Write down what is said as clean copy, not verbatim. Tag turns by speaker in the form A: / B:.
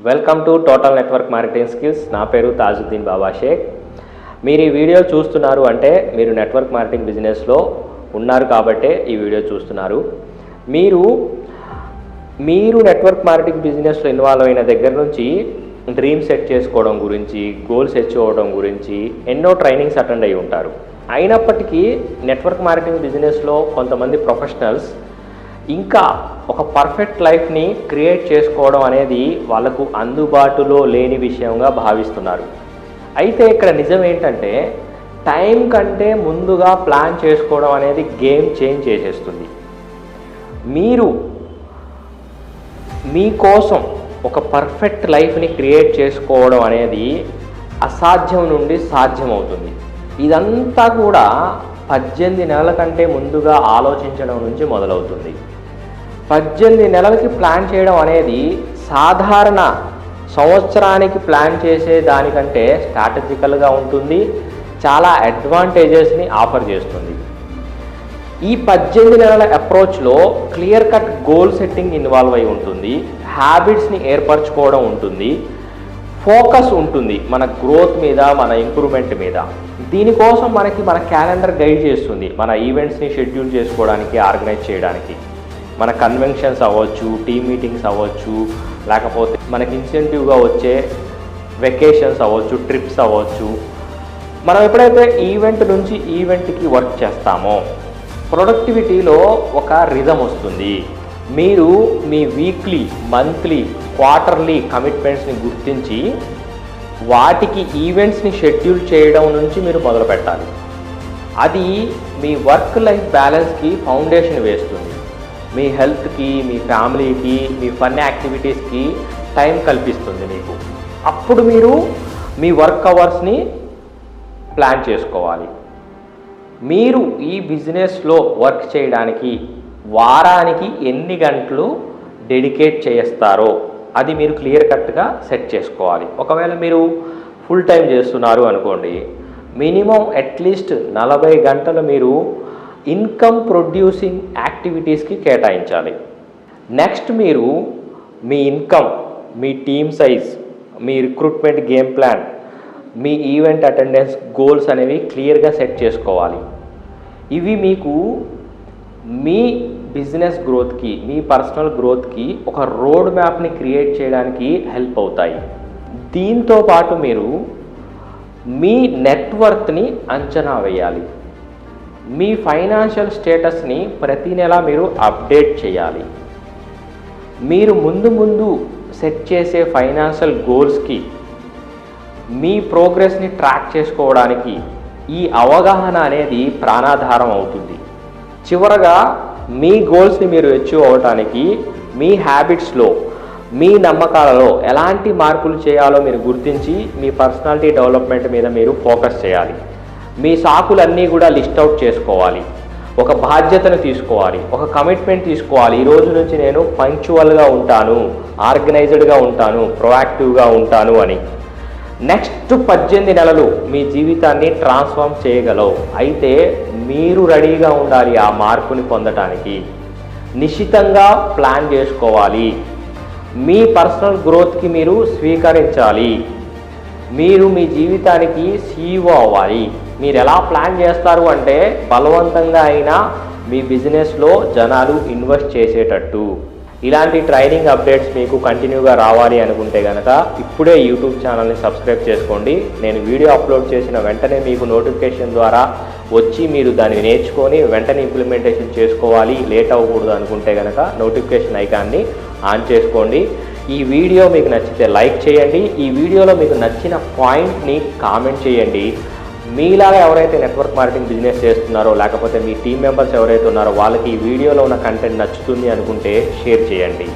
A: Welcome to total network marketing skills. నా పేరు తాజుద్దీన్ బాబా షేక్. మీరు ఈ వీడియో చూస్తున్నారు అంటే మీరు నెట్వర్క్ మార్కెటింగ్ బిజినెస్లో ఉన్నారు కాబట్టే ఈ వీడియో చూస్తున్నారు. మీరు నెట్వర్క్ మార్కెటింగ్ బిజినెస్లో ఇన్వాల్వ్ అయిన దగ్గర నుంచి డ్రీమ్ సెట్ చేసుకోవడం గురించి, గోల్స్ అచీవ్ అవ్వడం గురించి ఎన్నో ట్రైనింగ్స్ అటెండ్ అయి ఉంటారు. అయినప్పటికీ నెట్వర్క్ మార్కెటింగ్ బిజినెస్లో కొంతమంది ప్రొఫెషనల్స్ ఇంకా ఒక పర్ఫెక్ట్ లైఫ్ని క్రియేట్ చేసుకోవడం అనేది వాళ్ళకు అందుబాటులో లేని విషయంగా భావిస్తున్నారు. అయితే ఇక్కడ నిజం ఏంటంటే టైం కంటే ముందుగా ప్లాన్ చేసుకోవడం అనేది గేమ్ చేంజ్ చేసేస్తుంది. మీరు మీకోసం ఒక పర్ఫెక్ట్ లైఫ్ని క్రియేట్ చేసుకోవడం అనేది అసాధ్యం నుండి సాధ్యం అవుతుంది. ఇదంతా కూడా 18 నెలల కంటే ముందుగా ఆలోచించడం నుంచి మొదలవుతుంది. 18 నెలలకి ప్లాన్ చేయడం అనేది సాధారణ సంవత్సరానికి ప్లాన్ చేసే దానికంటే స్ట్రాటజికల్గా ఉంటుంది. చాలా అడ్వాంటేజెస్ని ఆఫర్ చేస్తుంది. ఈ 18 నెలల అప్రోచ్లో clear cut goal setting involve అయి ఉంటుంది. హ్యాబిట్స్ని ఏర్పరచుకోవడం ఉంటుంది. ఫోకస్ ఉంటుంది మన గ్రోత్ మీద, మన ఇంప్రూవ్మెంట్ మీద. దీనికోసం మన క్యాలెండర్ గైడ్ చేస్తుంది. మన ఈవెంట్స్ని షెడ్యూల్ చేసుకోవడానికి, ఆర్గనైజ్ చేయడానికి. మన కన్వెన్షన్స్ అవ్వచ్చు, టీమ్ మీటింగ్స్ అవ్వచ్చు, లేకపోతే మనకి ఇన్సెంటివ్గా వచ్చే వెకేషన్స్ అవ్వచ్చు, ట్రిప్స్ అవ్వచ్చు. మనం ఎప్పుడైతే ఈవెంట్ నుంచి ఈవెంట్కి వర్క్ చేస్తామో ప్రొడక్టివిటీలో ఒక రిథమ్ వస్తుంది. మీరు మీ వీక్లీ, మంత్లీ, క్వార్టర్లీ కమిట్మెంట్స్ని గుర్తించి వాటికి ఈవెంట్స్ని షెడ్యూల్ చేయడం నుంచి మీరు మొదలు పెట్టాలి. అది మీ వర్క్ లైఫ్ బ్యాలెన్స్కి ఫౌండేషన్ వేస్తుంది. మీ హెల్త్కి, మీ ఫ్యామిలీకి, మీ ఫన్ యాక్టివిటీస్కి టైం కల్పిస్తుంది మీకు. అప్పుడు మీరు మీ వర్క్ అవర్స్ని ప్లాన్ చేసుకోవాలి. మీరు ఈ బిజినెస్లో వర్క్ చేయడానికి వారానికి ఎన్ని గంటలు డెడికేట్ చేస్తారో అది మీరు క్లియర్ కట్గా సెట్ చేసుకోవాలి. ఒకవేళ మీరు ఫుల్ టైం చేస్తున్నారు అనుకోండి, మినిమం అట్లీస్ట్ 40 గంటలు మీరు ఇన్కమ్ ప్రొడ్యూసింగ్ యాక్టివిటీస్కి కేటాయించాలి. నెక్స్ట్ మీరు మీ ఇన్కమ్, మీ టీమ్ సైజ్, మీ రిక్రూట్మెంట్ గేమ్ ప్లాన్, మీ ఈవెంట్ అటెండెన్స్ గోల్స్ అనేవి క్లియర్గా సెట్ చేసుకోవాలి. ఇవి మీకు మీ బిజినెస్ గ్రోత్కి, మీ పర్సనల్ గ్రోత్కి ఒక రోడ్ మ్యాప్ని క్రియేట్ చేయడానికి హెల్ప్ అవుతాయి. దీంతో పాటు మీరు మీ నెట్వర్క్ని అంచనా వేయాలి. మీ ఫైనాన్షియల్ స్టేటస్ని ప్రతి నెల మీరు అప్డేట్ చేయాలి. మీరు ముందు సెట్ చేసే ఫైనాన్షియల్ గోల్స్కి మీ ప్రోగ్రెస్ని ట్రాక్ చేసుకోవడానికి ఈ అవగాహన అనేది ప్రాణాధారం అవుతుంది. చివరగా మీ గోల్స్ని మీరు అచీవ్ అవ్వడానికి మీ హ్యాబిట్స్లో, మీ నమ్మకాలలో ఎలాంటి మార్పులు చేయాలో మీరు గుర్తించి మీ పర్సనాలిటీ డెవలప్మెంట్ మీద మీరు ఫోకస్ చేయాలి. మీ సాకులన్నీ కూడా లిస్ట్ అవుట్ చేసుకోవాలి. ఒక బాధ్యతను తీసుకోవాలి, ఒక కమిట్మెంట్ తీసుకోవాలి. ఈ రోజు నుంచి నేను పంక్చువల్గా ఉంటాను, ఆర్గనైజ్డ్గా ఉంటాను, ప్రొయాక్టివ్గా ఉంటాను అని. నెక్స్ట్ 18 నెలలు మీ జీవితాన్ని ట్రాన్స్ఫార్మ్ చేయగలవు. అయితే మీరు రెడీగా ఉండాలి ఆ మార్పుని పొందటానికి. నిశ్చితంగా ప్లాన్ చేసుకోవాలి. మీ పర్సనల్ గ్రోత్కి మీరు స్వీకరించాలి. మీరు మీ జీవితానికి సీఈఓ అవ్వాలి. మీరు ఎలా ప్లాన్ చేస్తారు అంటే బలవంతంగా అయినా మీ బిజినెస్లో జనాలు ఇన్వెస్ట్ చేసేటట్టు. ఇలాంటి ట్రైనింగ్ అప్డేట్స్ మీకు కంటిన్యూగా రావాలి అనుకుంటే కనుక ఇప్పుడే యూట్యూబ్ ఛానల్ని సబ్స్క్రైబ్ చేసుకోండి. నేను వీడియో అప్లోడ్ చేసిన వెంటనే మీకు నోటిఫికేషన్ ద్వారా వచ్చి మీరు దాన్ని నేర్చుకొని వెంటనే ఇంప్లిమెంటేషన్ చేసుకోవాలి, లేట్ అవ్వకూడదు అనుకుంటే కనుక నోటిఫికేషన్ ఐకాన్ని ఆన్ చేసుకోండి. ఈ వీడియో మీకు నచ్చితే లైక్ చేయండి. ఈ వీడియోలో మీకు నచ్చిన పాయింట్ని కామెంట్ చేయండి. మీలాగా ఎవరైతే నెట్వర్క్ మార్కెటింగ్ బిజినెస్ చేస్తున్నారో, లేకపోతే మీ టీం మెంబర్స్ ఎవరైతే ఉన్నారో వాళ్ళకి ఈ వీడియోలో ఉన్న కంటెంట్ నచ్చుతుంది అనుకుంటే షేర్ చేయండి.